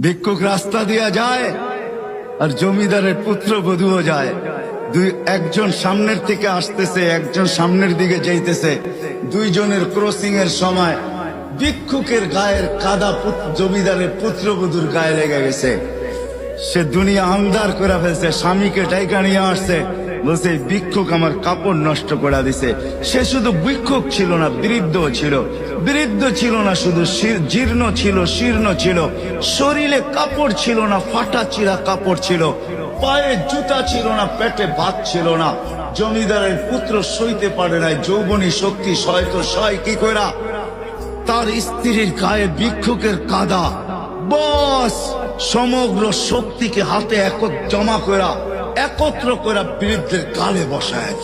ভিক্ষুক রাস্তা দিয়া যায় আর জমিদারের পুত্রবধূও যায়। একজন সামনের থেকে আসতেছে, একজন সামনের দিকে যাইতেছে। দুইজনের ক্রসিং এর সময় ভিক্ষুকের গায়ের কাদা জমিদারের পুত্রবধূর গায়ে লেগে গেছে। সে দুনিয়া আন্ধার করে ফেলছে, স্বামীকে ডাইকা নিয়ে আসছে, বলছে ভিক্ষুক আমার কাপড় নষ্ট করে দিছে। সে শুধু ভিক্ষুক ছিল না, বৃদ্ধ ছিল। বৃদ্ধ ছিল না শুধু, জীর্ণ ছিল, শীর্ণ ছিল। শরীরে কাপড় ছিল না, ফাটা চিরা কাপড় ছিল। পায়ে জুতা ছিল না, পেটে ভাত ছিল না। জমিদারের পুত্র সইতে পারে নাই, যৌবনী শক্তি সয় তো সয় কি কইরা। তার স্ত্রীর গায়ে ভিক্ষুকের কাদা, বস সমগ্র শক্তিকে হাতে জমা করা, একত্র করা বৃদ্ধের গালে বসায়।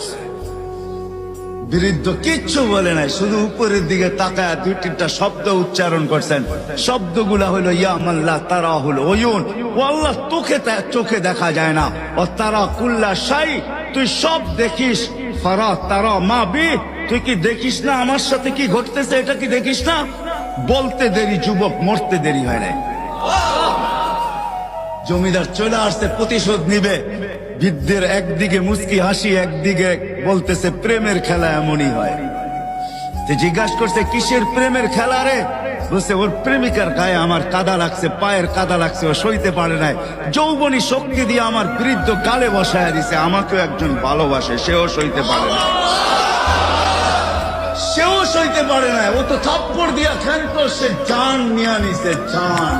বৃদ্ধ কিচ্ছু বলে নাই, শুধু উপরের দিকে তাকায় দুই তিনটা শব্দ উচ্চারণ করছেন। শব্দগুলা হলো ইয়া মাল্লা তারা হলো ওয়ুন, ও আল্লাহ চোখে দেখা যায় না। ও তারা কুল্লা শাই, তুই সব দেখিস। ফারা তারা মা বি, তুই কি দেখিস না আমার সাথে কি ঘটতেছে, এটা কি দেখিস না? বলতে দেরি যুবক, মরতে দেরি হয় নাই। জমিদার চলে আসছে, প্রতিশোধ নিবে। বৃদ্ধের একদিকে মুস্কি হাসি, একদিকে বলতেছে প্রেমের খেলা এমনই হয়। জিজ্ঞাসা করছে কিসের প্রেমের খেলা রে? বলছে ওর প্রেমিকার গায়ে আমার কাদা লাগছে, পায়ের কাদা লাগছে, ও সইতে পারে নাই। যৌবনী শক্তি দিয়ে আমার বৃদ্ধ গালে বসায় দিছে। আমাকেও একজন ভালোবাসে, সেও সইতে পারে না, সেও সইতে পারে না। ও তো থাপ্পড় দিয়া ক্ষান্ত, সে জান নিয়ে নিছে, জান।